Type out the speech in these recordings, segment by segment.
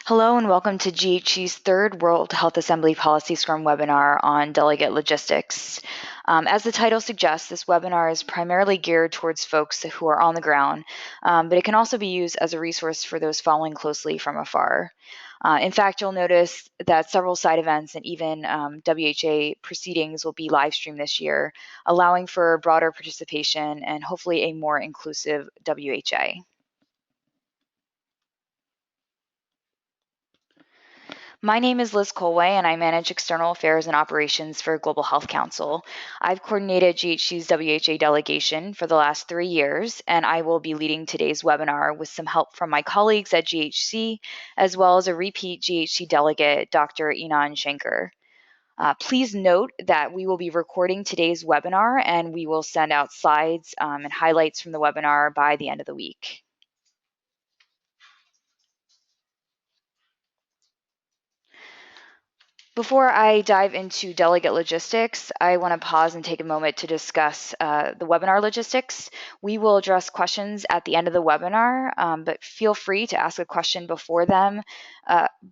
Hello and welcome to GHC's third World Health Assembly Policy Scrum webinar on delegate logistics. As the title suggests, this webinar is primarily geared towards folks who are on the ground, but it can also be used as a resource for those following closely from afar. In fact, you'll notice that several side events and even WHA proceedings will be live streamed this year, allowing for broader participation and hopefully a more inclusive WHA. My name is Liz Colway, and I manage external affairs and operations for Global Health Council. I've coordinated GHC's WHA delegation for the last 3 years, and I will be leading today's webinar with some help from my colleagues at GHC, as well as a repeat GHC delegate, Dr. Inan Shanker. Please note that we will be recording today's webinar, and we will send out slides and highlights from the webinar by the end of the week. Before I dive into delegate logistics, I want to pause and take a moment to discuss the webinar logistics. We will address questions at the end of the webinar, but feel free to ask a question before them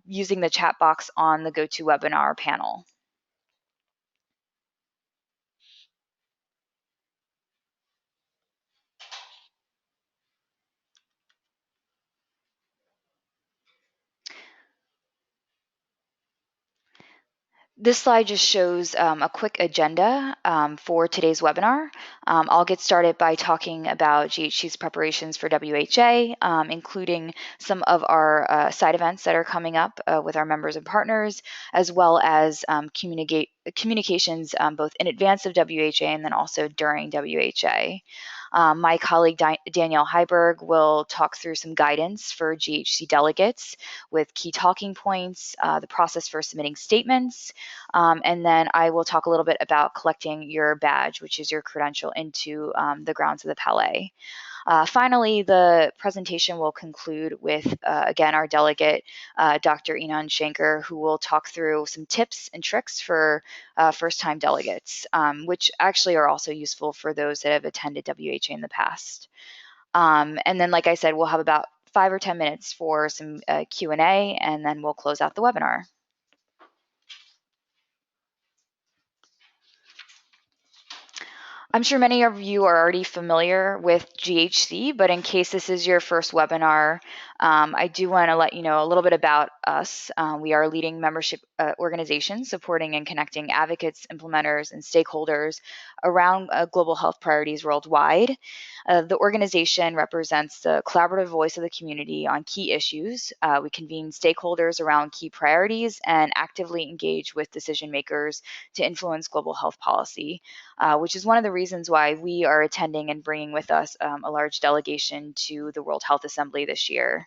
using the chat box on the GoToWebinar panel. This slide just shows a quick agenda for today's webinar. I'll get started by talking about GHC's preparations for WHA, including some of our side events that are coming up with our members and partners, as well as communications both in advance of WHA and then also during WHA. My colleague Danielle Heiberg will talk through some guidance for GHC delegates with key talking points, the process for submitting statements, and then I will talk a little bit about collecting your badge, which is your credential into the grounds of the PALAIS. Finally, the presentation will conclude with, again, our delegate, Dr. Inan Shanker, who will talk through some tips and tricks for first-time delegates, which actually are also useful for those that have attended WHA in the past. And then, like I said, we'll have about 5 or 10 minutes for some Q&A, and then we'll close out the webinar. I'm sure many of you are already familiar with GHC, but in case this is your first webinar, I do want to let you know a little bit about us. We are a leading membership organization supporting and connecting advocates, implementers, and stakeholders around global health priorities worldwide. The organization represents the collaborative voice of the community on key issues. We convene stakeholders around key priorities and actively engage with decision makers to influence global health policy, which is one of the reasons why we are attending and bringing with us a large delegation to the World Health Assembly this year.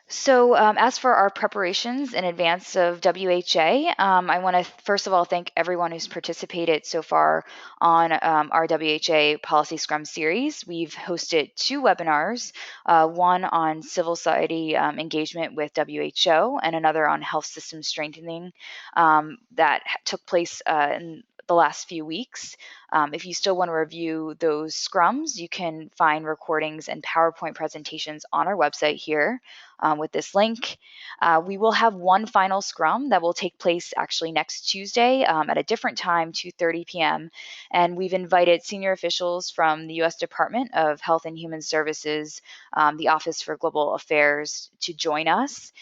So as for our preparations in advance of WHA, I want to first of all thank everyone who's participated so far on our WHA Policy Scrum series. We've hosted 2 webinars, one on civil society engagement with WHO and another on health system strengthening that took place in the last few weeks. If you still want to review those scrums, you can find recordings and PowerPoint presentations on our website here with this link. We will have one final scrum that will take place actually next Tuesday at a different time, 2:30 p.m. And we've invited senior officials from the U.S. Department of Health and Human Services, the Office for Global Affairs, to join us.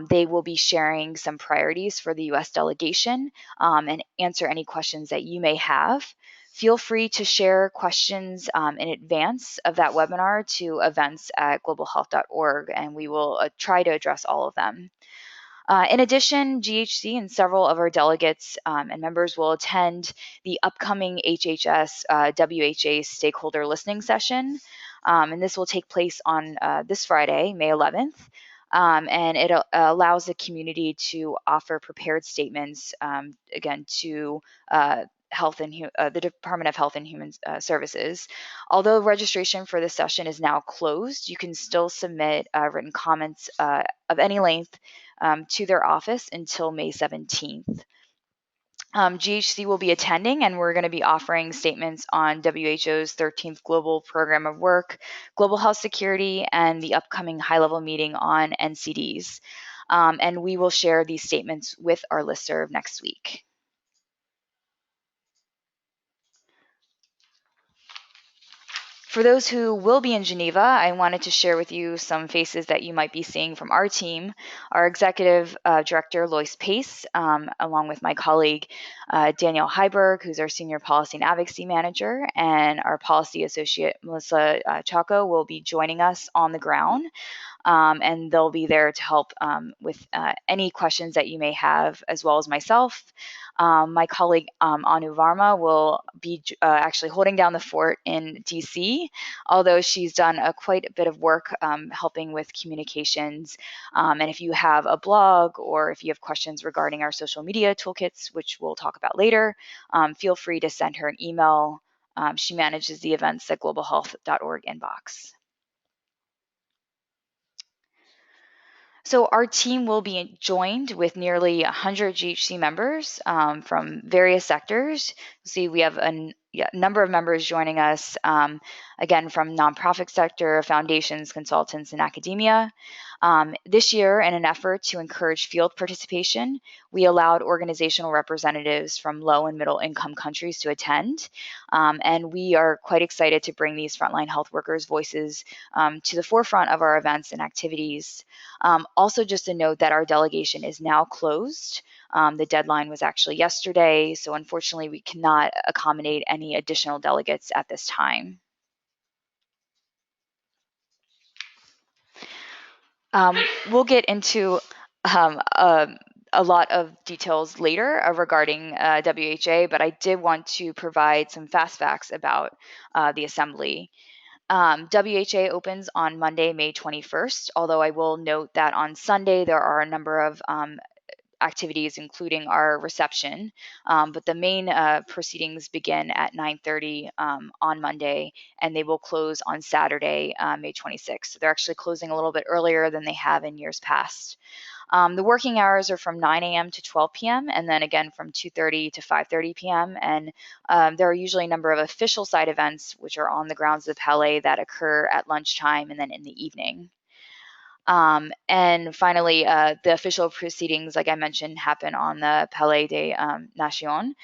They will be sharing some priorities for the U.S. delegation and answer any questions that you may have. Feel free to share questions in advance of that webinar to events@globalhealth.org, and we will try to address all of them. In addition, GHC and several of our delegates and members will attend the upcoming HHS WHA stakeholder listening session, and this will take place on this Friday, May 11th. And it allows the community to offer prepared statements, again, to the Department of Health and Human Services. Although registration for this session is now closed, you can still submit written comments of any length to their office until May 17th. GHC will be attending, and we're going to be offering statements on WHO's 13th Global Program of Work, global health security, and the upcoming high-level meeting on NCDs. And we will share these statements with our listserv next week. For those who will be in Geneva, I wanted to share with you some faces that you might be seeing from our team. Our executive director, Lois Pace, along with my colleague, Danielle Heiberg, who's our senior policy and advocacy manager, and our policy associate, Melissa Chaco, will be joining us on the ground. And they'll be there to help with any questions that you may have, as well as myself. My colleague Anu Varma will be actually holding down the fort in DC, although she's done quite a bit of work helping with communications. And if you have a blog or if you have questions regarding our social media toolkits, which we'll talk about later, feel free to send her an email. She manages the events at globalhealth.org inbox. So our team will be joined with nearly 100 GHC members from various sectors. See, we have a number of members joining us, again, from nonprofit sector, foundations, consultants, and academia. This year, in an effort to encourage field participation, we allowed organizational representatives from low and middle income countries to attend. And we are quite excited to bring these frontline health workers' voices to the forefront of our events and activities. Also, just a note that our delegation is now closed. The deadline was actually yesterday, so unfortunately we cannot accommodate any additional delegates at this time. We'll get into a lot of details later regarding WHA, but I did want to provide some fast facts about the assembly. WHA opens on Monday, May 21st, although I will note that on Sunday there are a number of activities, including our reception. But the main proceedings begin at 9:30 on Monday, and they will close on Saturday, May 26th. So they're actually closing a little bit earlier than they have in years past. The working hours are from 9 a.m. to 12 p.m. and then again from 2:30 to 5:30 p.m. And there are usually a number of official side events which are on the grounds of the Palais that occur at lunchtime and then in the evening. And finally, the official proceedings, like I mentioned, happen on the Palais des Nations.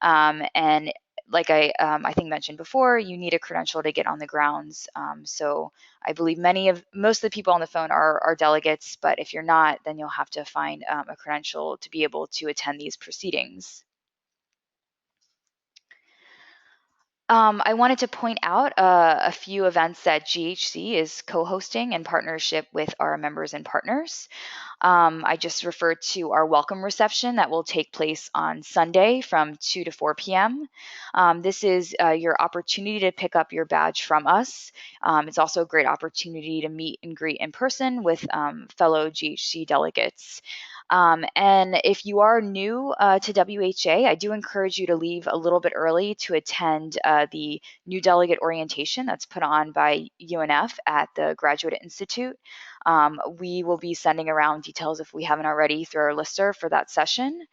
And like I think mentioned before, you need a credential to get on the grounds. So I believe most of the people on the phone are delegates, but if you're not, then you'll have to find a credential to be able to attend these proceedings. I wanted to point out a few events that GHC is co-hosting in partnership with our members and partners. I just referred to our welcome reception that will take place on Sunday from 2 to 4 p.m. This is your opportunity to pick up your badge from us. It's also a great opportunity to meet and greet in person with fellow GHC delegates. And if you are new to WHA, I do encourage you to leave a little bit early to attend the new delegate orientation that's put on by UNF at the Graduate Institute. We will be sending around details if we haven't already through our listserv for that session.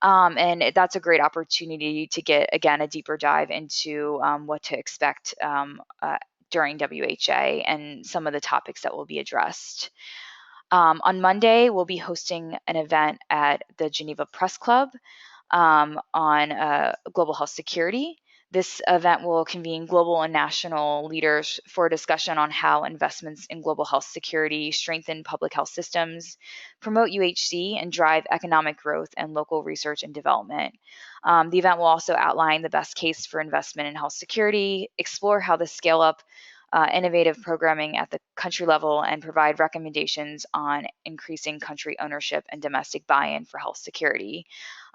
And that's a great opportunity to get, again, a deeper dive into what to expect during WHA and some of the topics that will be addressed. On Monday, we'll be hosting an event at the Geneva Press Club on global health security. This event will convene global and national leaders for a discussion on how investments in global health security strengthen public health systems, promote UHC, and drive economic growth and local research and development. The event will also outline the best case for investment in health security, explore how to scale up innovative programming at the country level, and provide recommendations on increasing country ownership and domestic buy-in for health security.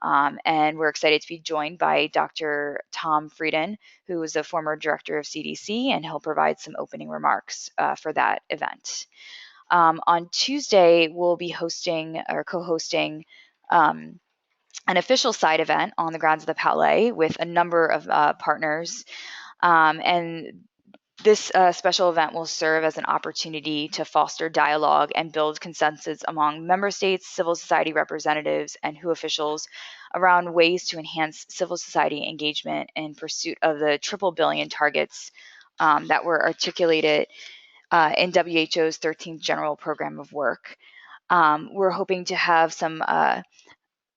And we're excited to be joined by Dr. Tom Frieden, who is the former director of CDC, and he'll provide some opening remarks for that event. On Tuesday, we'll be hosting or co-hosting an official side event on the grounds of the Palais with a number of partners. And This special event will serve as an opportunity to foster dialogue and build consensus among member states, civil society representatives, and WHO officials around ways to enhance civil society engagement in pursuit of the triple billion targets that were articulated in WHO's 13th General Program of Work. We're hoping to have some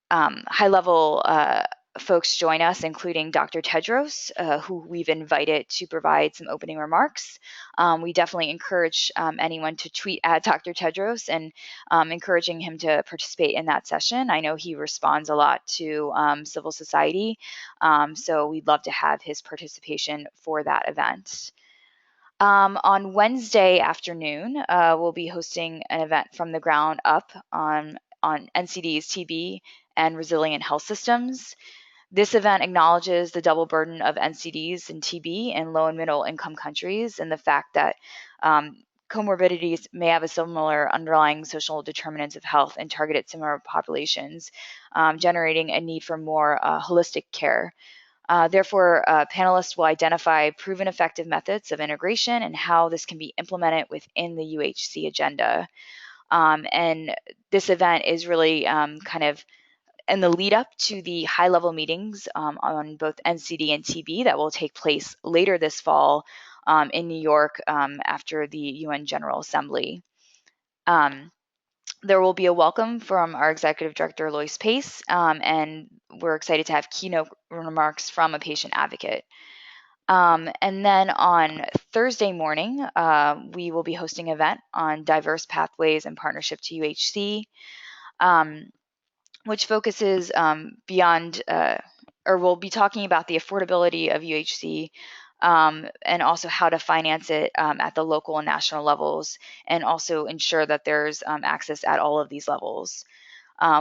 high-level folks join us, including Dr. Tedros, who we've invited to provide some opening remarks. We definitely encourage anyone to tweet at Dr. Tedros and encouraging him to participate in that session. I know he responds a lot to civil society, so we'd love to have his participation for that event. On Wednesday afternoon, we'll be hosting an event from the ground up on NCD's TB and resilient health systems. This event acknowledges the double burden of NCDs and TB in low and middle income countries and the fact that comorbidities may have a similar underlying social determinants of health and targeted similar populations, generating a need for more holistic care. Therefore, panelists will identify proven effective methods of integration and how this can be implemented within the UHC agenda. And this event is really kind of in the lead up to the high level meetings on both NCD and TB that will take place later this fall in New York after the UN General Assembly. There will be a welcome from our Executive Director, Lois Pace, and we're excited to have keynote remarks from a patient advocate. And then on Thursday morning, we will be hosting an event on diverse pathways and partnership to UHC, which focuses beyond, or we'll be talking about the affordability of UHC and also how to finance it at the local and national levels, and also ensure that there's access at all of these levels.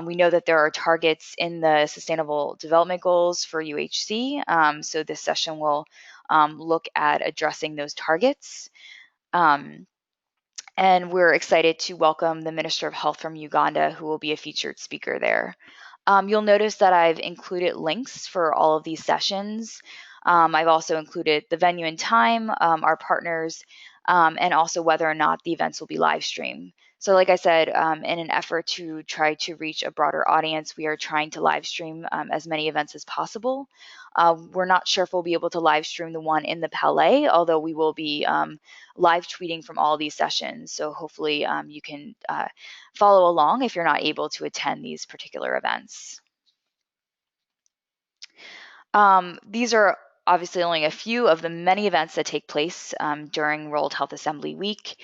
We know that there are targets in the Sustainable Development Goals for UHC, so this session will look at addressing those targets. And we're excited to welcome the Minister of Health from Uganda, who will be a featured speaker there. You'll notice that I've included links for all of these sessions. I've also included the venue and time, our partners, and also whether or not the events will be live streamed. So like I said, in an effort to try to reach a broader audience, we are trying to live stream as many events as possible. We're not sure if we'll be able to live stream the one in the Palais, although we will be live tweeting from all these sessions. So hopefully you can follow along if you're not able to attend these particular events. These are obviously only a few of the many events that take place during World Health Assembly Week.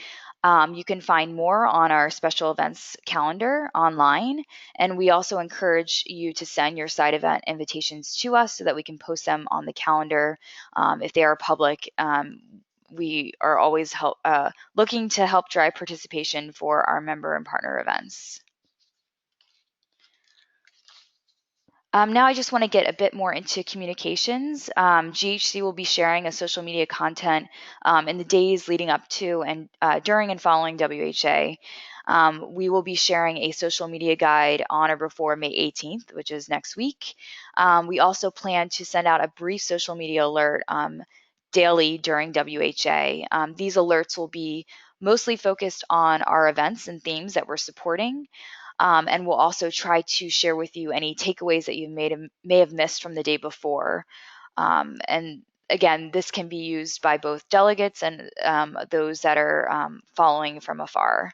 You can find more on our special events calendar online, and we also encourage you to send your side event invitations to us so that we can post them on the calendar. If they are public, we are always looking to help drive participation for our member and partner events. Now I just want to get a bit more into communications. GHC will be sharing a social media content in the days leading up to and during and following WHA. We will be sharing a social media guide on or before May 18th, which is next week. We also plan to send out a brief social media alert daily during WHA. These alerts will be mostly focused on our events and themes that we're supporting. And we'll also try to share with you any takeaways that you may have missed from the day before. And again, this can be used by both delegates and those that are following from afar.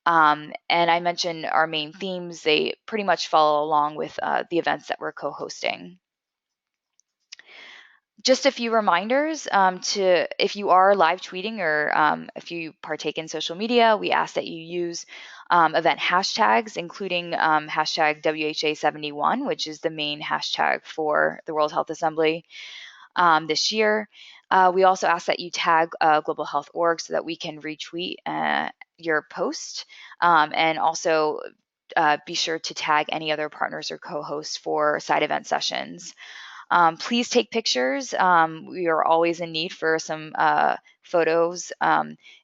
And I mentioned our main themes. They pretty much follow along with the events that we're co-hosting. Just a few reminders if you are live tweeting or if you partake in social media, we ask that you use event hashtags, including hashtag WHA71, which is the main hashtag for the World Health Assembly this year. We also ask that you tag Global Health Org so that we can retweet your post, and also be sure to tag any other partners or co-hosts for side event sessions. Please take pictures. We are always in need for some photos.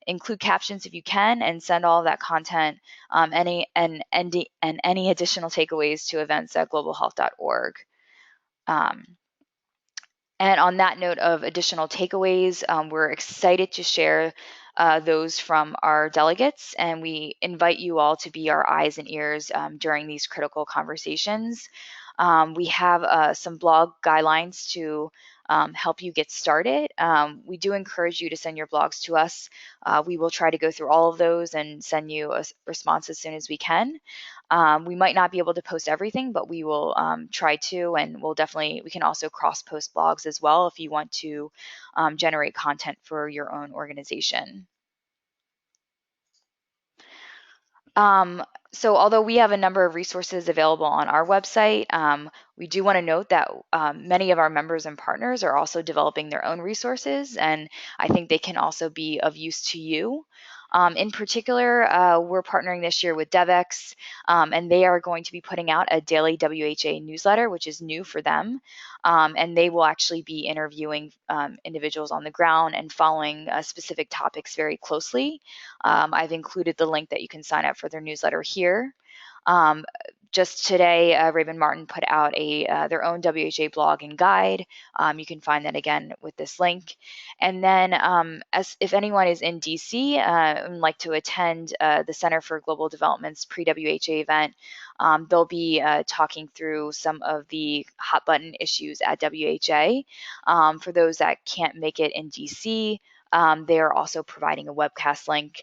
Include captions if you can, and send all of that content and any additional takeaways to events at globalhealth.org. And on that note of additional takeaways, we're excited to share those from our delegates, and we invite you all to be our eyes and ears during these critical conversations. We have some blog guidelines to help you get started. We do encourage you to send your blogs to us. We will try to go through all of those and send you a response as soon as we can. We might not be able to post everything, but we will try to, and we can also cross post blogs as well if you want to generate content for your own organization. So although we have a number of resources available on our website, we do want to note that many of our members and partners are also developing their own resources, and I think they can also be of use to you. In particular, we're partnering this year with DevX, and they are going to be putting out a daily WHA newsletter, which is new for them. And they will actually be interviewing individuals on the ground and following specific topics very closely. I've included the link that you can sign up for their newsletter here. Just today, Raven Martin put out their own WHA blog and guide. You can find that again with this link. And then if anyone is in DC and would like to attend the Center for Global Development's pre-WHA event, they'll be talking through some of the hot button issues at WHA. For those that can't make it in DC, they are also providing a webcast link.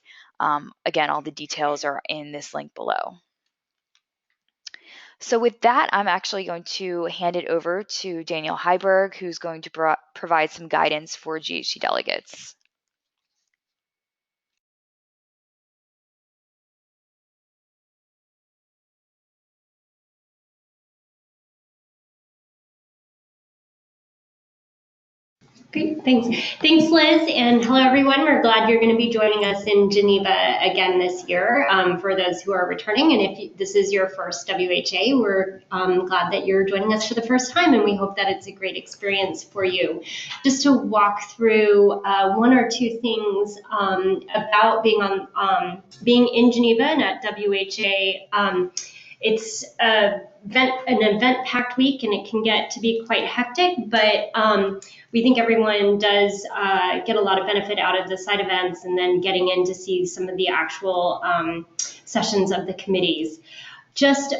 Again, all the details are in this link below. So with that, I'm actually going to hand it over to Daniel Heiberg, who's going to provide some guidance for GHC delegates. Great, thanks. Thanks, Liz, and hello, everyone. We're glad you're going to be joining us in Geneva again this year for those who are returning. And if this is your first WHA, we're glad that you're joining us for the first time, and we hope that it's a great experience for you. Just to walk through one or two things about being in Geneva and at WHA. It's an event-packed week, and it can get to be quite hectic, but we think everyone does get a lot of benefit out of the side events and then getting in to see some of the actual sessions of the committees. Just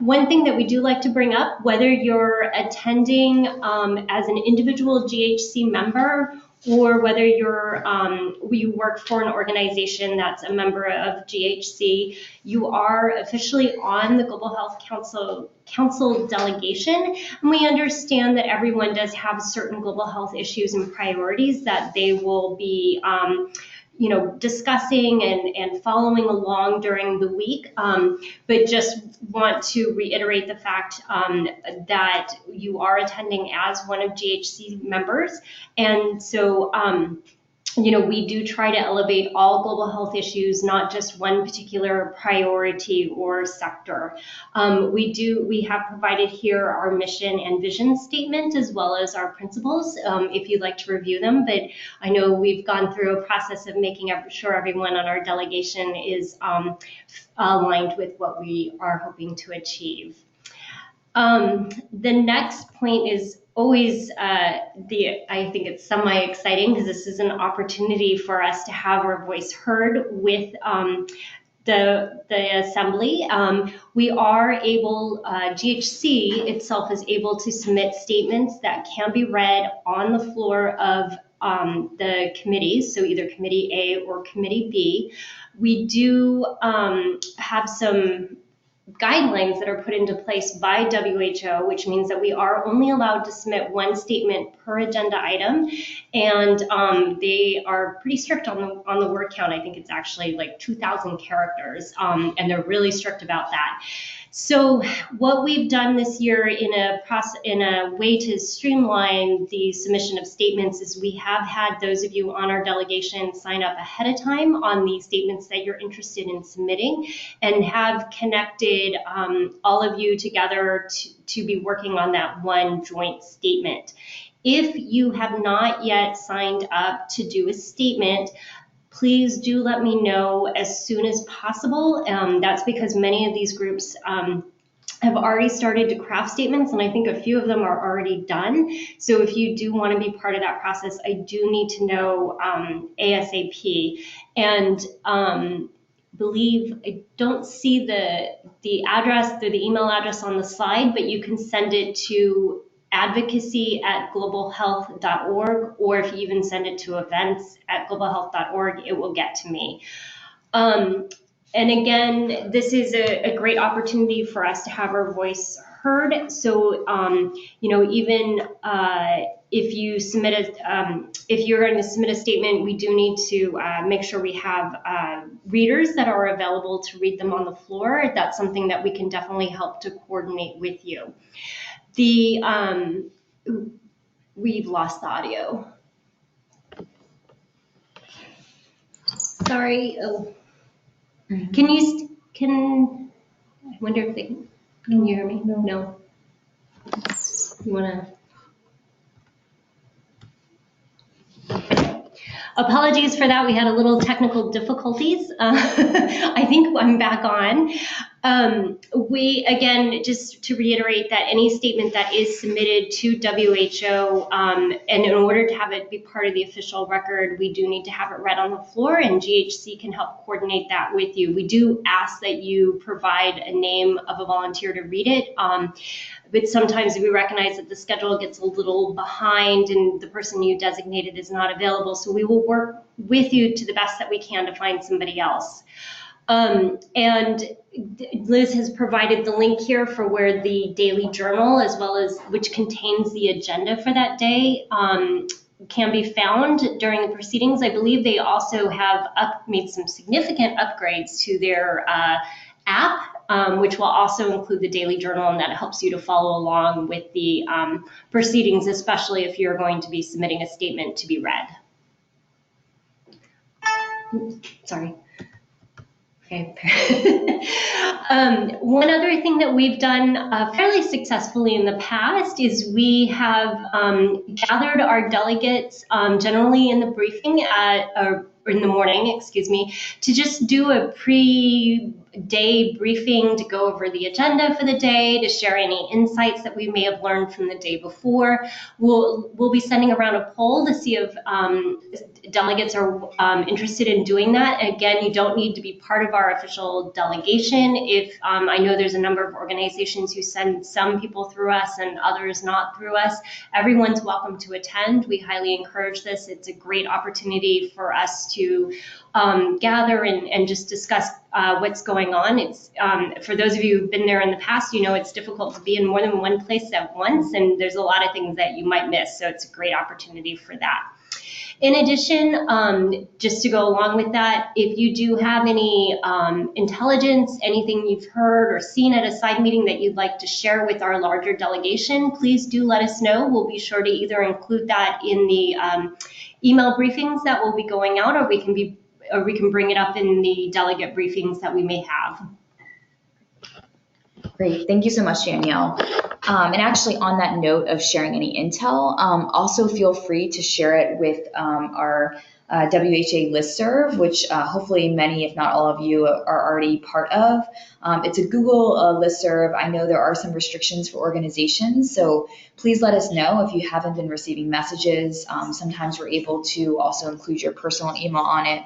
one thing that we do like to bring up, whether you're attending as an individual GHC member or whether you work for an organization that's a member of GHC, you are officially on the Global Health Council delegation, and we understand that everyone does have certain global health issues and priorities that they will be discussing and following along during the week, but just want to reiterate the fact that you are attending as one of GHC members, and so we do try to elevate all global health issues, not just one particular priority or sector. We have provided here our mission and vision statement as well as our principles if you'd like to review them, but I know we've gone through a process of making sure everyone on our delegation is aligned with what we are hoping to achieve. The next point is always I think it's semi-exciting because this is an opportunity for us to have our voice heard with the assembly. We are able, GHC itself is able to submit statements that can be read on the floor of the committees, so either Committee A or Committee B. We do have some guidelines that are put into place by WHO, which means that we are only allowed to submit one statement per agenda item, and they are pretty strict on the word count. I think it's actually like 2,000 characters, and they're really strict about that. So what we've done this year in a way to streamline the submission of statements is we have had those of you on our delegation sign up ahead of time on the statements that you're interested in submitting and have connected all of you together to be working on that one joint statement. If you have not yet signed up to do a statement, please do let me know as soon as possible. That's because many of these groups have already started to craft statements, and I think a few of them are already done. So if you do want to be part of that process, I do need to know ASAP. And believe I don't see the address, the email address on the slide, but you can send it to advocacy@globalhealth.org, or if you even send it to events@globalhealth.org, it will get to me. And again, this is a great opportunity for us to have our voice heard. So, even if you submit if you're going to submit a statement, we do need to make sure we have readers that are available to read them on the floor. That's something that we can definitely help to coordinate with you. We've lost the audio. Sorry. Oh. I wonder if can you hear me? No. You want to? Apologies for that. We had a little technical difficulties. I think I'm back on. Again, just to reiterate that any statement that is submitted to WHO, and in order to have it be part of the official record, we do need to have it read on the floor, and GHC can help coordinate that with you. We do ask that you provide a name of a volunteer to read it. But sometimes we recognize that the schedule gets a little behind and the person you designated is not available. So we will work with you to the best that we can to find somebody else. And Liz has provided the link here for where the daily journal, as well as which contains the agenda for that day, can be found during the proceedings. I believe they also have made some significant upgrades to their app, which will also include the daily journal, and that helps you to follow along with the proceedings, especially if you're going to be submitting a statement to be read. Oops, sorry. Okay. One other thing that we've done fairly successfully in the past is we have gathered our delegates generally in the briefing or in the morning, excuse me, to just do a pre-day briefing to go over the agenda for the day, to share any insights that we may have learned from the day before. We'll be sending around a poll to see if delegates are interested in doing that. And again, you don't need to be part of our official delegation. If I know there's a number of organizations who send some people through us and others not through us, everyone's welcome to attend. We highly encourage this. It's a great opportunity for us to gather and just discuss what's going on. It's for those of you who've been there in the past, you know it's difficult to be in more than one place at once, and there's a lot of things that you might miss, so it's a great opportunity for that. In addition, just to go along with that, if you do have any intelligence, anything you've heard or seen at a side meeting that you'd like to share with our larger delegation, please do let us know. We'll be sure to either include that in the email briefings that will be going out, or we can bring it up in the delegate briefings that we may have. Great, thank you so much, Danielle. And actually, on that note of sharing any intel, also feel free to share it with our WHA listserv, which hopefully many, if not all of you, are already part of. It's a Google listserv. I know there are some restrictions for organizations, so please let us know if you haven't been receiving messages. Sometimes we're able to also include your personal email on it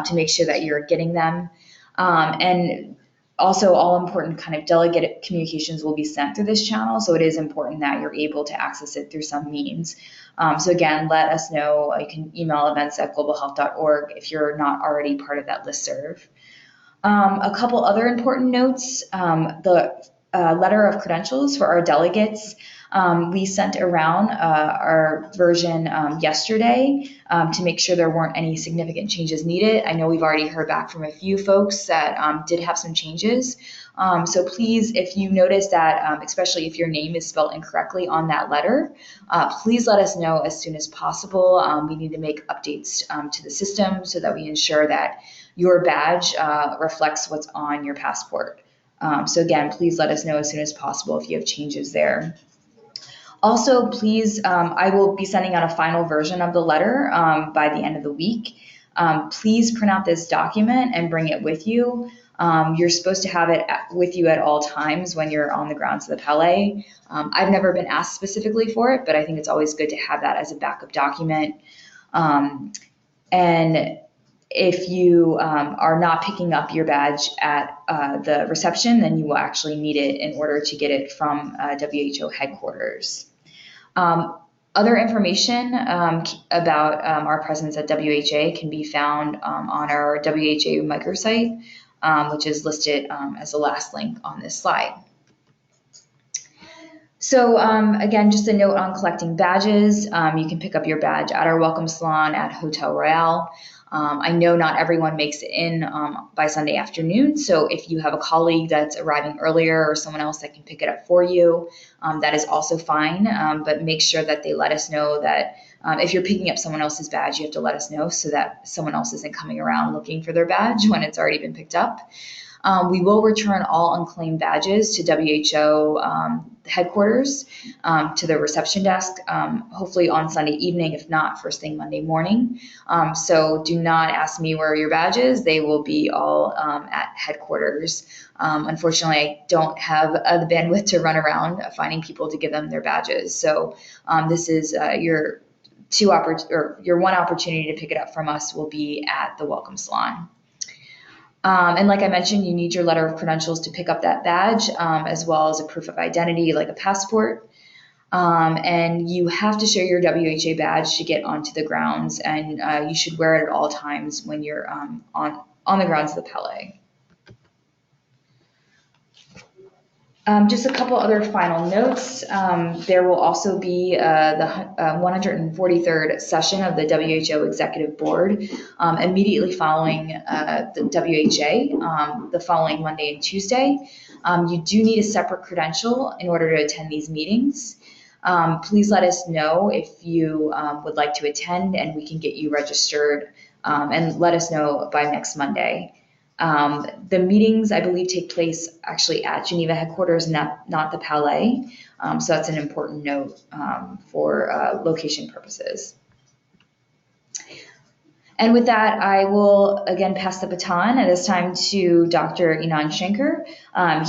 to make sure that you're getting them. And also, all important kind of delegate communications will be sent through this channel, so it is important that you're able to access it through some means. So again, let us know. You can email events@globalhealth.org if you're not already part of that listserv. A couple other important notes. The letter of credentials for our delegates. We sent around our version yesterday to make sure there weren't any significant changes needed. I know we've already heard back from a few folks that did have some changes. So please, if you notice that, especially if your name is spelled incorrectly on that letter, please let us know as soon as possible. We need to make updates to the system so that we ensure that your badge reflects what's on your passport. So again, please let us know as soon as possible if you have changes there. Also, please, I will be sending out a final version of the letter by the end of the week. Please print out this document and bring it with you. You're supposed to have it with you at all times when you're on the grounds of the Palais. I've never been asked specifically for it, but I think it's always good to have that as a backup document. And if you are not picking up your badge at the reception, then you will actually need it in order to get it from WHO headquarters. Other information about our presence at WHA can be found on our WHA microsite, which is listed as the last link on this slide. So again, just a note on collecting badges. You can pick up your badge at our welcome salon at Hotel Royale. I know not everyone makes it in by Sunday afternoon, so if you have a colleague that's arriving earlier or someone else that can pick it up for you, that is also fine, but make sure that they let us know that if you're picking up someone else's badge, you have to let us know so that someone else isn't coming around looking for their badge when it's already been picked up. We will return all unclaimed badges to WHO headquarters, to the reception desk, hopefully on Sunday evening, if not first thing Monday morning. So do not ask me where are your badges. They will be all at headquarters. Unfortunately, I don't have the bandwidth to run around finding people to give them their badges. So this is your one opportunity to pick it up from us will be at the welcome salon. And like I mentioned, you need your letter of credentials to pick up that badge, as well as a proof of identity like a passport. And you have to show your WHA badge to get onto the grounds, and you should wear it at all times when you're on the grounds of the Palais. Just a couple other final notes. There will also be the 143rd session of the WHO Executive Board immediately following the WHA, the following Monday and Tuesday. You do need a separate credential in order to attend these meetings. Please let us know if you would like to attend, and we can get you registered, and let us know by next Monday. The meetings, I believe, take place actually at Geneva headquarters, not the Palais. So that's an important note for location purposes. And with that, I will again pass the baton at this time to Dr. Inan Shanker.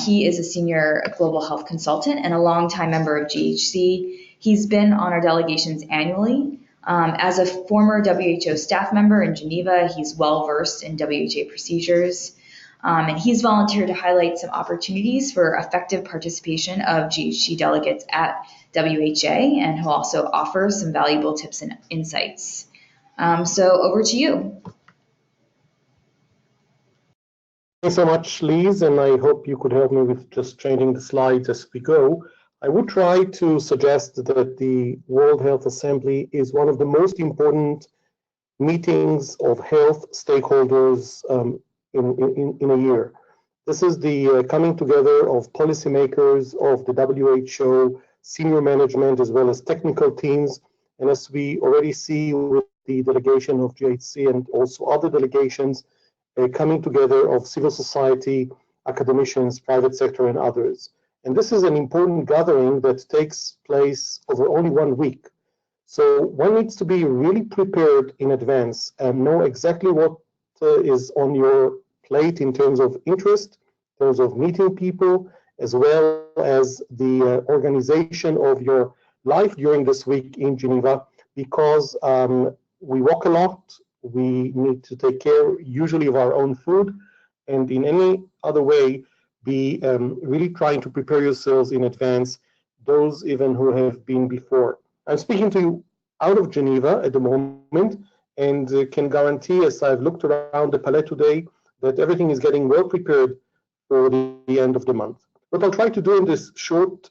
He is a senior global health consultant and a longtime member of GHC. He's been on our delegations annually. As a former WHO staff member in Geneva, he's well versed in WHA procedures. And he's volunteered to highlight some opportunities for effective participation of GHC delegates at WHA, and he'll also offer some valuable tips and insights. So over to you. Thanks so much, Liz, and I hope you could help me with just changing the slides as we go. I would try to suggest that the World Health Assembly is one of the most important meetings of health stakeholders in a year. This is the coming together of policymakers, of the WHO, senior management, as well as technical teams. And as we already see with the delegation of GHC and also other delegations, coming together of civil society, academicians, private sector, and others. And this is an important gathering that takes place over only 1 week. So one needs to be really prepared in advance and know exactly what is on your plate in terms of interest, in terms of meeting people, as well as the organization of your life during this week in Geneva, because we walk a lot, we need to take care usually of our own food, and in any other way, be really trying to prepare yourselves in advance, those even who have been before. I'm speaking to you out of Geneva at the moment, and can guarantee, as I've looked around the Palais today, that everything is getting well prepared for the end of the month. What I'll try to do in this short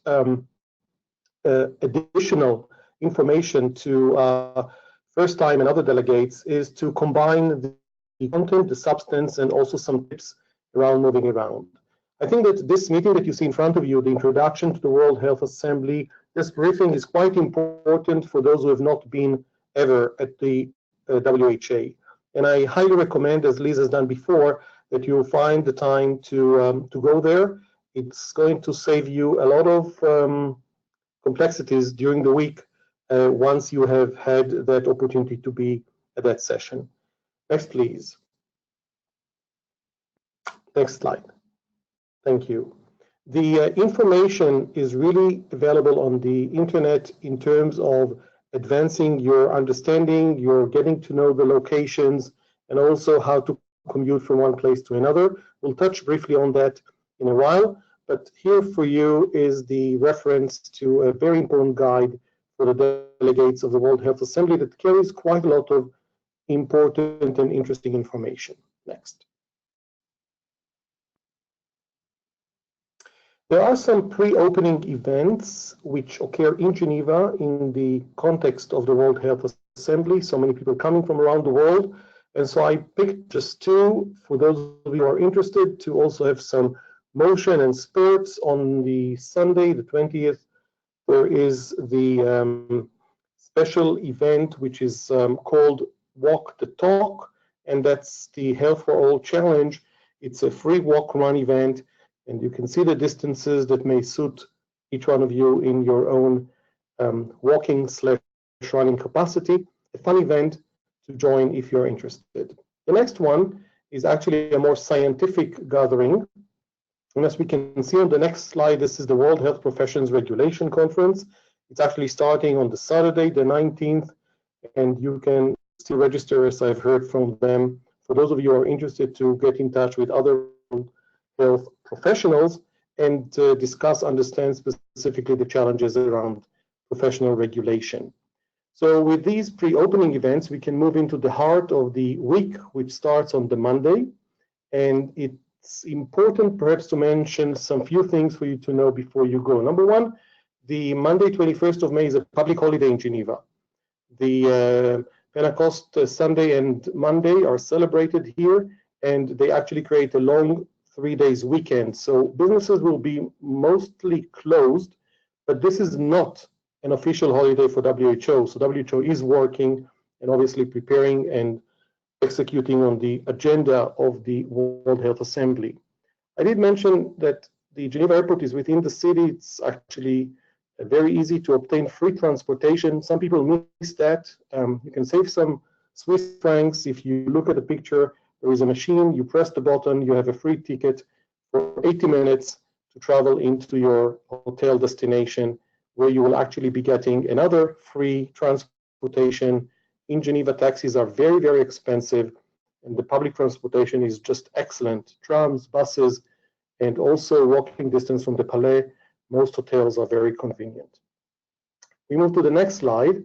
additional information to first time and other delegates is to combine the content, the substance, and also some tips around moving around. I think that this meeting that you see in front of you, the introduction to the World Health Assembly, this briefing is quite important for those who have not been ever at the WHA. And I highly recommend, as Liz has done before, that you'll find the time to go there. It's going to save you a lot of complexities during the week once you have had that opportunity to be at that session. Next, please. Next slide. Thank you. The information is really available on the internet in terms of advancing your understanding, your getting to know the locations, and also how to commute from one place to another. We'll touch briefly on that in a while, but here for you is the reference to a very important guide for the delegates of the World Health Assembly that carries quite a lot of important and interesting information. Next. There are some pre-opening events which occur in Geneva in the context of the World Health Assembly. So many people coming from around the world. And so I picked just two for those of you who are interested to also have some motion and sports. On the Sunday, the 20th, there is the special event which is called Walk the Talk, and that's the Health for All Challenge. It's a free walk-run event, and you can see the distances that may suit each one of you in your own walking/running capacity. A fun event to join if you're interested. The next one is actually a more scientific gathering. And as we can see on the next slide, this is the World Health Professions Regulation Conference. It's actually starting on the Saturday, the 19th, and you can still register, as I've heard from them. For those of you who are interested, to get in touch with other health professionals and understand specifically the challenges around professional regulation. So with these pre-opening events, we can move into the heart of the week, which starts on the Monday. And it's important perhaps to mention some few things for you to know before you go. Number one, the Monday, 21st of May is a public holiday in Geneva. The Pentecost Sunday and Monday are celebrated here, and they actually create a long 3 days weekend. So businesses will be mostly closed, but this is not an official holiday for WHO. So WHO is working and obviously preparing and executing on the agenda of the World Health Assembly. I did mention that the Geneva airport is within the city. It's actually very easy to obtain free transportation. Some people miss that. You can save some Swiss francs. If you look at the picture, there is a machine, you press the button, you have a free ticket for 80 minutes to travel into your hotel destination, where you will actually be getting another free transportation. In Geneva, taxis are very, very expensive, and the public transportation is just excellent. Trams, buses, and also walking distance from the Palais. Most hotels are very convenient. We move to the next slide,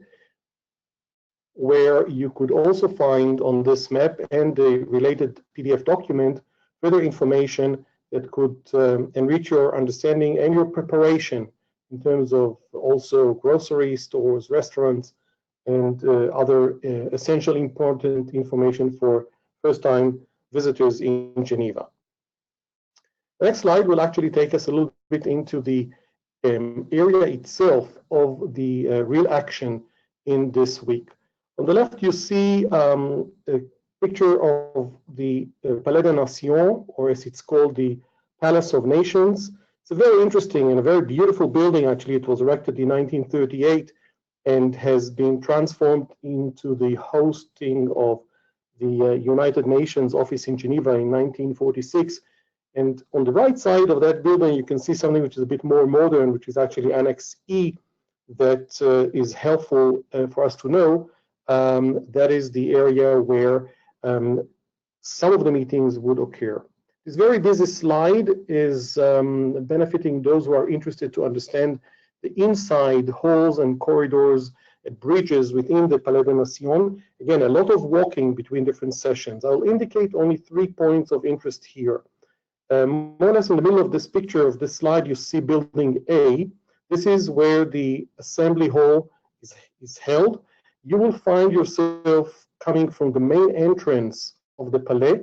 where you could also find on this map and the related PDF document further information that could enrich your understanding and your preparation in terms of also grocery stores, restaurants, and other essential important information for first-time visitors in Geneva. The next slide will actually take us a little bit into the area itself of the real action in this week. On the left, you see a picture of the Palais des Nations, or as it's called, the Palace of Nations. It's a very interesting and a very beautiful building, actually. It was erected in 1938 and has been transformed into the hosting of the United Nations office in Geneva in 1946. And on the right side of that building, you can see something which is a bit more modern, which is actually Annex E, that is helpful for us to know. That is the area where some of the meetings would occur. This very busy slide is benefiting those who are interested to understand the inside halls and corridors and bridges within the Palais des Nations. Again, a lot of walking between different sessions. I'll indicate only 3 points of interest here. More or less in the middle of this picture of this slide, you see Building A. This is where the assembly hall is held. You will find yourself coming from the main entrance of the Palais,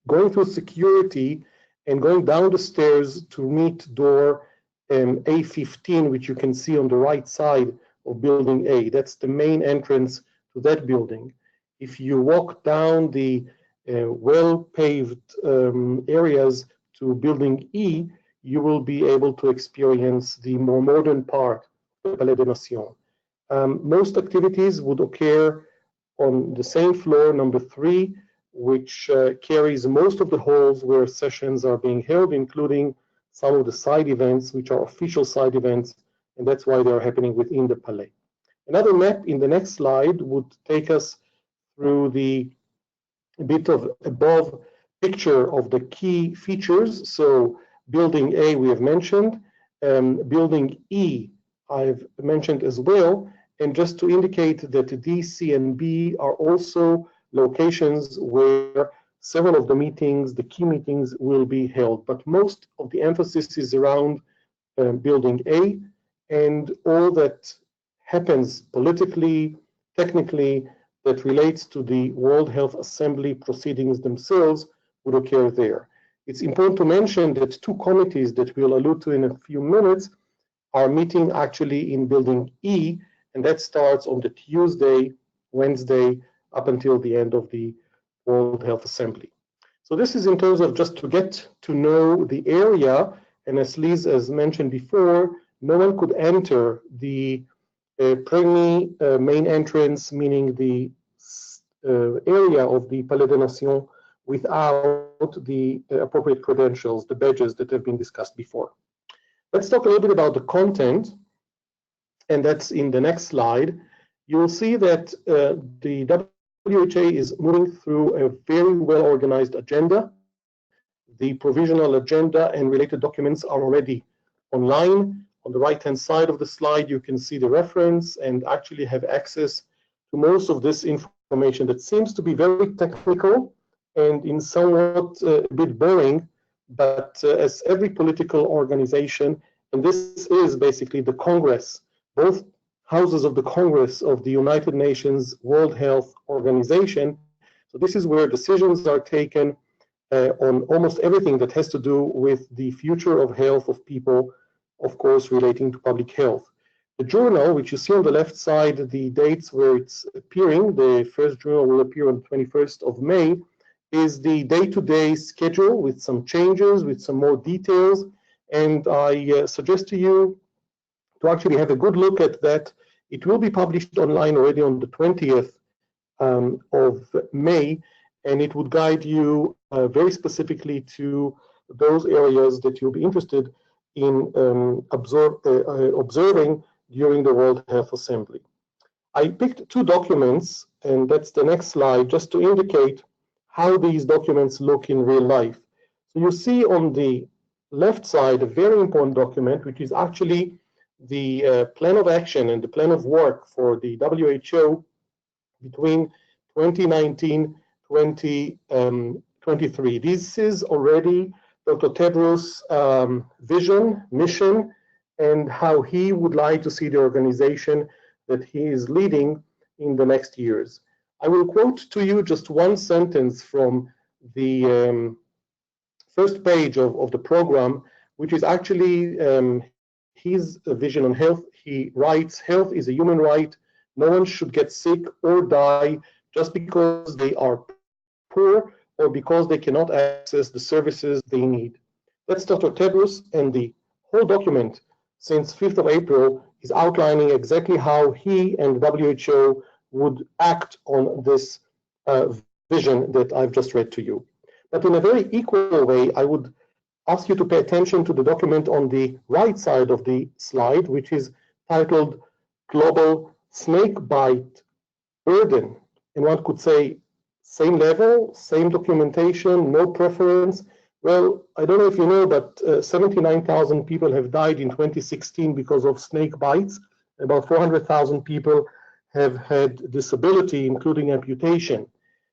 going through security and going down the stairs to meet door A15, which you can see on the right side of Building A. That's the main entrance to that building. If you walk down the well-paved areas to Building E, you will be able to experience the more modern part of the Palais des Nations. Most activities would occur on the same floor, number 3, which carries most of the halls where sessions are being held, including some of the side events, which are official side events, and that's why they are happening within the Palais. Another map in the next slide would take us through a bit of above picture of the key features. So building A we have mentioned, building E I've mentioned as well, and just to indicate that D, C, and B are also locations where several of the meetings, the key meetings, will be held. But most of the emphasis is around building A, and all that happens politically, technically, that relates to the World Health Assembly proceedings themselves would occur there. It's important to mention that two committees that we'll allude to in a few minutes are meeting actually in building E, and that starts on the Tuesday, Wednesday, up until the end of the World Health Assembly. So this is in terms of just to get to know the area, and as Liz has mentioned before, no one could enter the premier main entrance, meaning the area of the Palais des Nations, without the appropriate credentials, the badges that have been discussed before. Let's talk a little bit about the content, and that's in the next slide. You'll see that the WHA is moving through a very well-organized agenda. The provisional agenda and related documents are already online. On the right-hand side of the slide, you can see the reference and actually have access to most of this information that seems to be very technical and in somewhat a bit boring, but as every political organization, and this is basically the Congress, both houses of the Congress of the United Nations World Health Organization. So this is where decisions are taken on almost everything that has to do with the future of health of people, of course, relating to public health. The journal, which you see on the left side, the dates where it's appearing, the first journal will appear on the 21st of May, is the day-to-day schedule with some changes, with some more details. And I suggest to you to actually have a good look at that. It will be published online already on the 20th of May, and it would guide you very specifically to those areas that you'll be interested in observing during the World Health Assembly. I picked two documents, and that's the next slide, just to indicate how these documents look in real life. So you see on the left side a very important document, which is actually the plan of action and the plan of work for the WHO between 2019-2023. This is already Dr. Tedros' vision, mission, and how he would like to see the organization that he is leading in the next years. I will quote to you just one sentence from the first page of the program, which is actually his vision on health. He writes, "Health is a human right. No one should get sick or die just because they are poor or because they cannot access the services they need." That's Dr. Tedros, and the whole document since 5th of April is outlining exactly how he and the WHO would act on this vision that I've just read to you. But in a very equal way, I would ask you to pay attention to the document on the right side of the slide, which is titled Global Snake Bite Burden. And one could say, same level, same documentation, no preference. Well, I don't know if you know, but 79,000 people have died in 2016 because of snake bites. About 400,000 people have had disability, including amputation.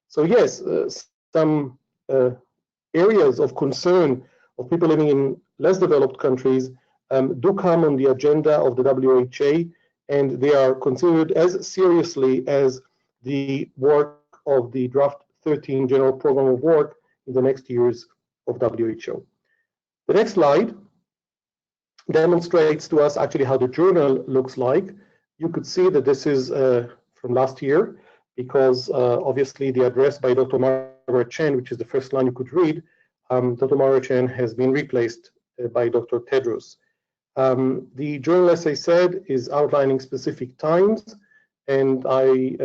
So yes, some areas of concern of people living in less developed countries do come on the agenda of the WHA, and they are considered as seriously as the work of the Draft 13 General Program of Work in the next years of WHO. The next slide demonstrates to us actually how the journal looks like. You could see that this is from last year, because obviously the address by Dr. Margaret Chan, which is the first line you could read, Dr. Margaret Chan has been replaced by Dr. Tedros. The journal, as I said, is outlining specific times, and I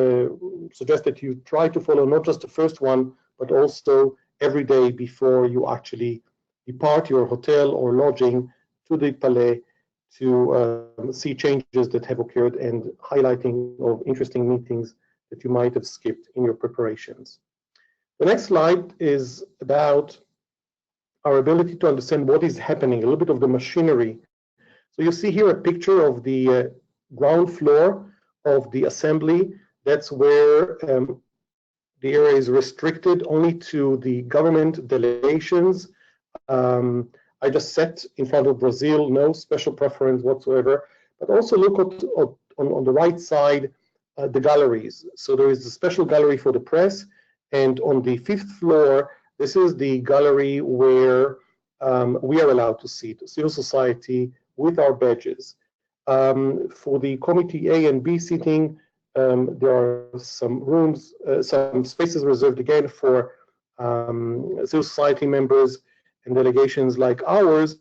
suggest that you try to follow not just the first one, but also every day before you actually depart your hotel or lodging to the Palais to see changes that have occurred and highlighting of interesting meetings that you might have skipped in your preparations. The next slide is about our ability to understand what is happening, a little bit of the machinery. So you see here a picture of the ground floor of the assembly. That's where the area is restricted only to the government delegations. I just sat in front of Brazil, no special preference whatsoever, but also look at, on the right side, the galleries. So there is a special gallery for the press, and on the 5th floor, this is the gallery where we are allowed to sit, civil society, with our badges. For the committee A and B seating, there are some rooms, some spaces reserved again for civil society members and delegations like ours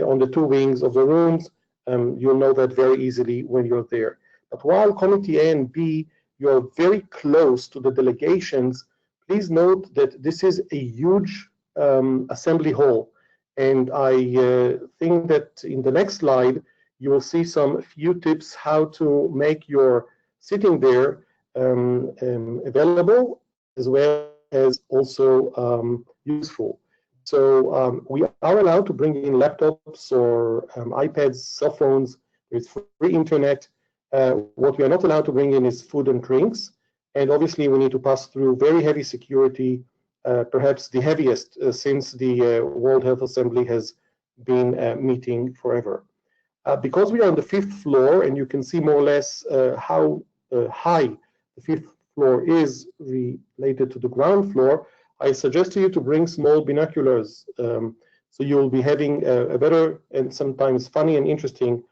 on the 2 wings of the rooms. You'll know that very easily when you're there. But while committee A and B, you're very close to the delegations, please note that this is a huge assembly hall. And I think that in the next slide, you will see some few tips how to make your sitting there available, as well as also useful. So we are allowed to bring in laptops or iPads, cell phones. There's free internet. What we are not allowed to bring in is food and drinks. And obviously, we need to pass through very heavy security, perhaps the heaviest since the World Health Assembly has been meeting forever. Because we are on the 5th floor, and you can see more or less how high the 5th floor is related to the ground floor, I suggest to you to bring small binoculars. So you'll be having a better and sometimes funny and interesting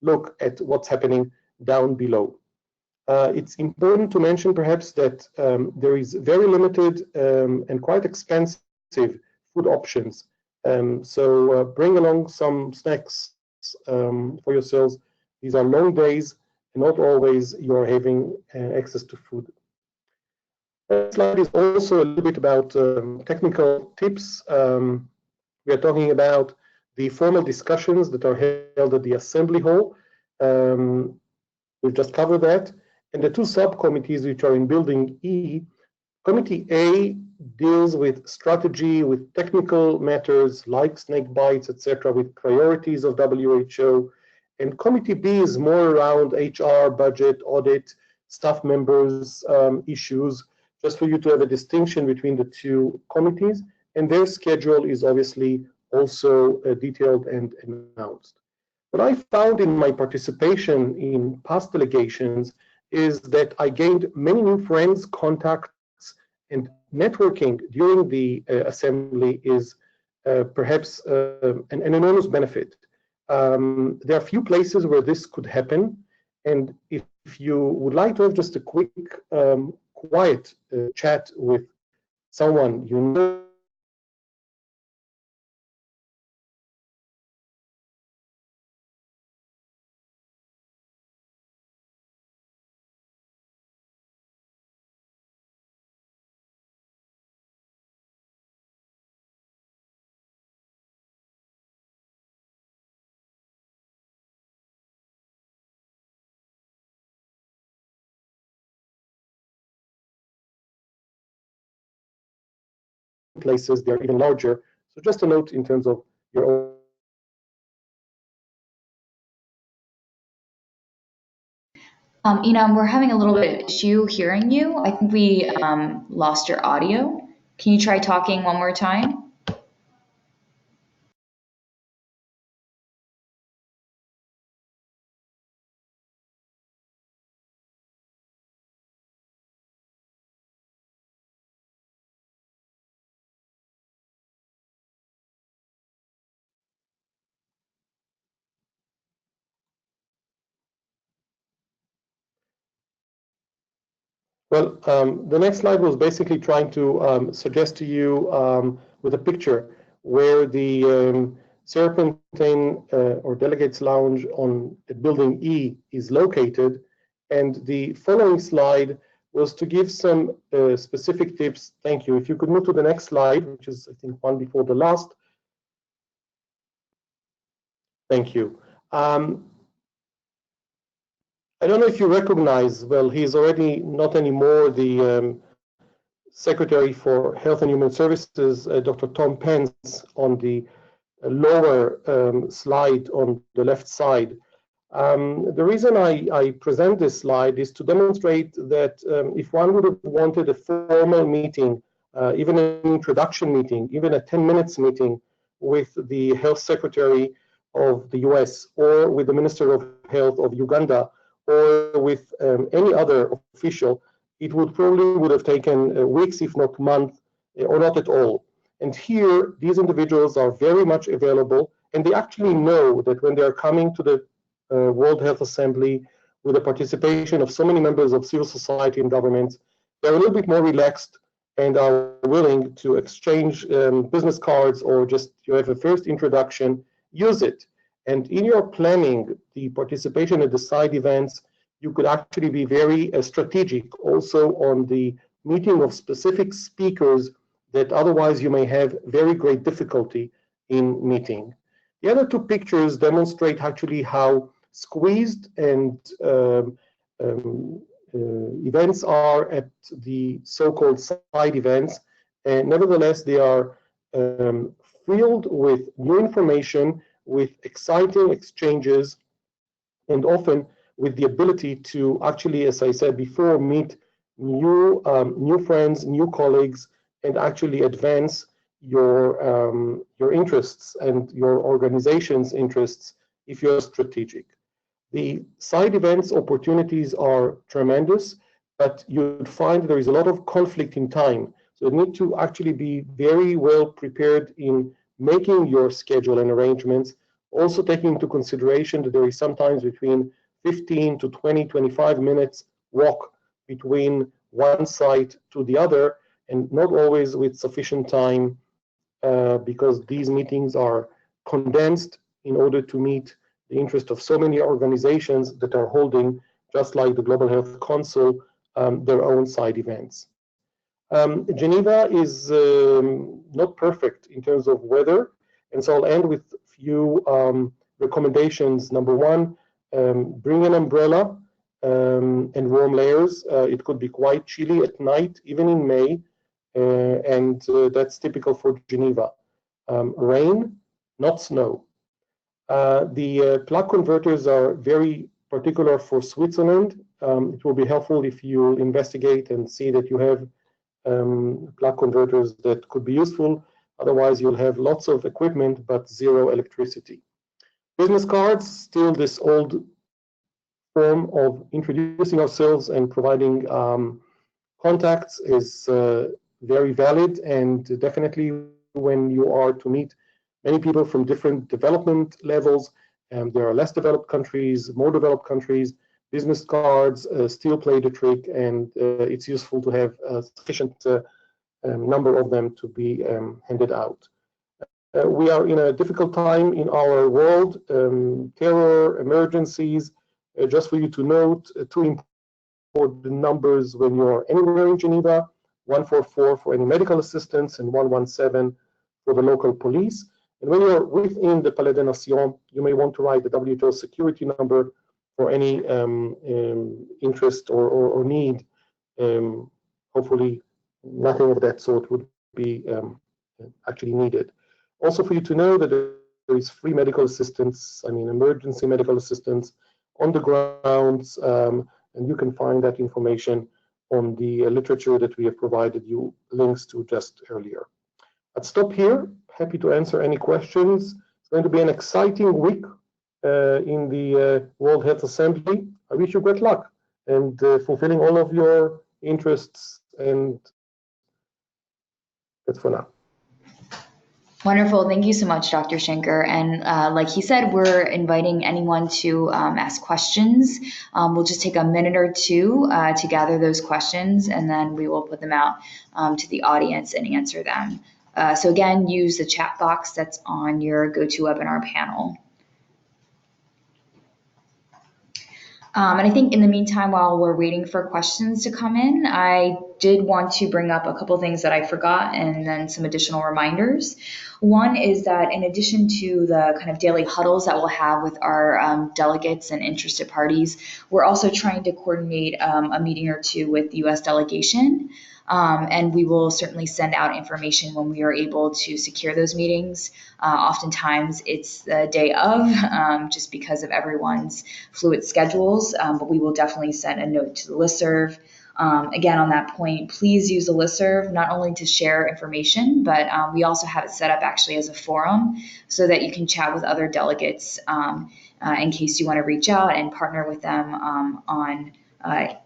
look at what's happening down below. It's important to mention perhaps that there is very limited and quite expensive food options. So bring along some snacks for yourselves. These are long days, and not always you're having access to food. This slide is also a little bit about technical tips. We are talking about the formal discussions that are held at the assembly hall. We've just covered that. And the 2 subcommittees which are in building E, Committee A deals with strategy, with technical matters like snake bites, etc., with priorities of WHO. And Committee B is more around HR, budget, audit, staff members issues, just for you to have a distinction between the 2 committees. And their schedule is obviously also detailed and announced. What I found in my participation in past delegations is that I gained many new friends, contacts, and networking during the assembly is perhaps an enormous benefit. There are few places where this could happen, and if you would like to have just a quick, quiet chat with someone you know, places they're even larger. So just a note in terms of your own. Enam, we're having a little bit of issue hearing you. I think we lost your audio. Can you try talking one more time? Well, the next slide was basically trying to suggest to you with a picture where the Serpentine or Delegates Lounge on building E is located. And the following slide was to give some specific tips. Thank you. If you could move to the next slide, which is, I think, one before the last. Thank you. I don't know if you recognize, well, he's already not anymore the Secretary for Health and Human Services, Dr. Tom Pence, on the lower slide on the left side. The reason I present this slide is to demonstrate that if one would have wanted a formal meeting, even an introduction meeting, even a 10 minutes meeting with the Health Secretary of the US or with the Minister of Health of Uganda or with any other official, it would have taken weeks, if not months, or not at all. And here, these individuals are very much available, and they actually know that when they are coming to the World Health Assembly with the participation of so many members of civil society and governments, they're a little bit more relaxed and are willing to exchange business cards or just you have a first introduction, use it. And in your planning, the participation at the side events, you could actually be very strategic also on the meeting of specific speakers that otherwise you may have very great difficulty in meeting. The other two pictures demonstrate actually how squeezed and events are at the so-called side events. And nevertheless, they are filled with new information, with exciting exchanges, and often with the ability to actually, as I said before, meet new friends, new colleagues, and actually advance your interests and your organization's interests if you're strategic. The side events opportunities are tremendous, but you'd find there is a lot of conflict in time. So you need to actually be very well prepared in making your schedule and arrangements, also taking into consideration that there is sometimes between 15 to 20, 25 minutes walk between one site to the other, and not always with sufficient time because these meetings are condensed in order to meet the interest of so many organizations that are holding, just like the Global Health Council, their own side events. Geneva is not perfect in terms of weather, and so I'll end with a few recommendations. Number one, bring an umbrella and warm layers. It could be quite chilly at night, even in May, and that's typical for Geneva. Rain, not snow. The plug converters are very particular for Switzerland. It will be helpful if you investigate and see that you have plug converters that could be useful. Otherwise, you'll have lots of equipment, but zero electricity. Business cards, still this old form of introducing ourselves and providing contacts is very valid, and definitely when you are to meet many people from different development levels, there are less developed countries, more developed countries, business cards still play the trick, and it's useful to have a sufficient number of them to be handed out. We are in a difficult time in our world, terror, emergencies. Just for you to note, two important numbers when you're anywhere in Geneva: 144 for any medical assistance and 117 for the local police. And when you're within the Palais des Nations, you may want to write the WHO security number for any interest or need. Hopefully, nothing of that sort would be actually needed. Also, for you to know that there is free medical assistance, emergency medical assistance on the grounds, and you can find that information on the literature that we have provided you links to just earlier. I'll stop here. Happy to answer any questions. It's going to be an exciting week in the World Health Assembly. I wish you great luck and fulfilling all of your interests, and that's for now. Wonderful. Thank you so much, Dr. Schenker. And like he said, we're inviting anyone to ask questions. We'll just take a minute or two to gather those questions, and then we will put them out to the audience and answer them. So again, use the chat box that's on your GoToWebinar panel. And I think in the meantime, while we're waiting for questions to come in, I did want to bring up a couple things that I forgot and then some additional reminders. One is that in addition to the kind of daily huddles that we'll have with our delegates and interested parties, we're also trying to coordinate a meeting or two with the U.S. delegation. And we will certainly send out information when we are able to secure those meetings. Oftentimes it's the day of, just because of everyone's fluid schedules, but we will definitely send a note to the listserv. Again, on that point, please use the listserv not only to share information, but we also have it set up actually as a forum so that you can chat with other delegates in case you want to reach out and partner with them on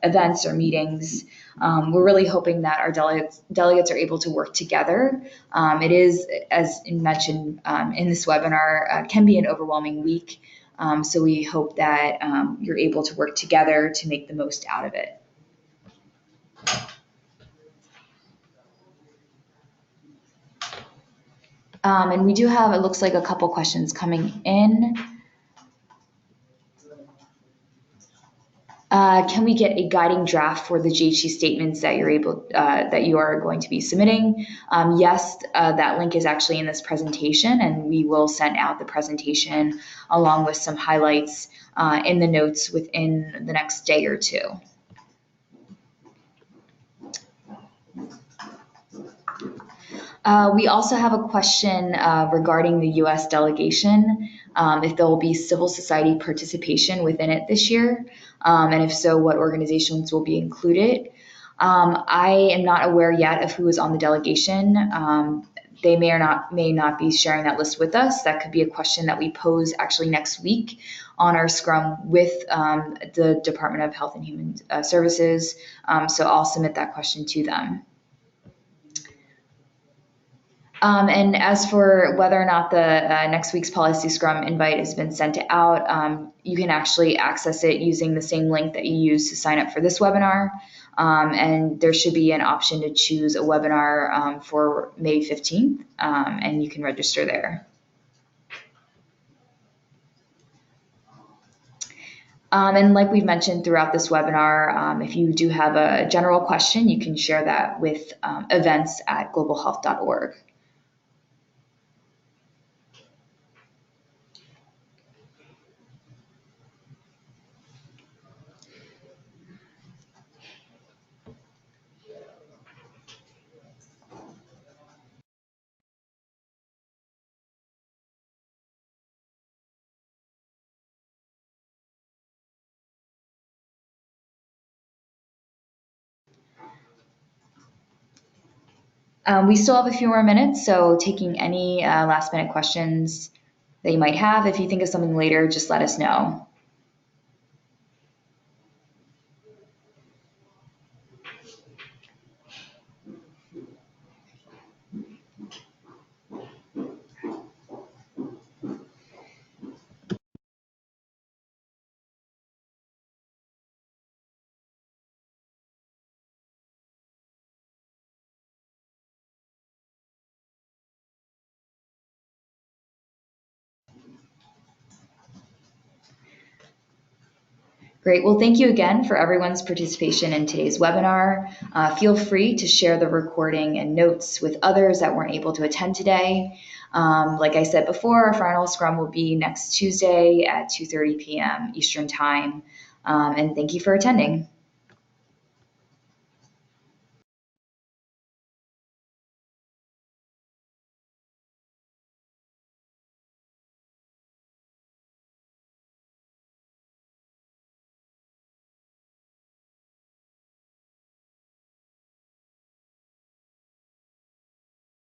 events or meetings. We're really hoping that our delegates are able to work together. It is, as mentioned in this webinar, can be an overwhelming week. So we hope that you're able to work together to make the most out of it. And we do have, it looks like, a couple questions coming in. Can we get a guiding draft for the GHC statements that you are going to be submitting? Yes, that link is actually in this presentation, and we will send out the presentation along with some highlights in the notes within the next day or two. We also have a question regarding the U.S. delegation, if there will be civil society participation within it this year, and if so, what organizations will be included. I am not aware yet of who is on the delegation. They may not be sharing that list with us. That could be a question that we pose actually next week on our Scrum with the Department of Health and Human Services. So I'll submit that question to them. And as for whether or not the next week's Policy Scrum invite has been sent out, you can actually access it using the same link that you used to sign up for this webinar. And there should be an option to choose a webinar for May 15th, and you can register there. And like we've mentioned throughout this webinar, if you do have a general question, you can share that with events@globalhealth.org. We still have a few more minutes, so taking any last minute questions that you might have. If you think of something later, just let us know. Great. Well, thank you again for everyone's participation in today's webinar. Feel free to share the recording and notes with others that weren't able to attend today. Like I said before, our final Scrum will be next Tuesday at 2:30 p.m. Eastern Time. And thank you for attending.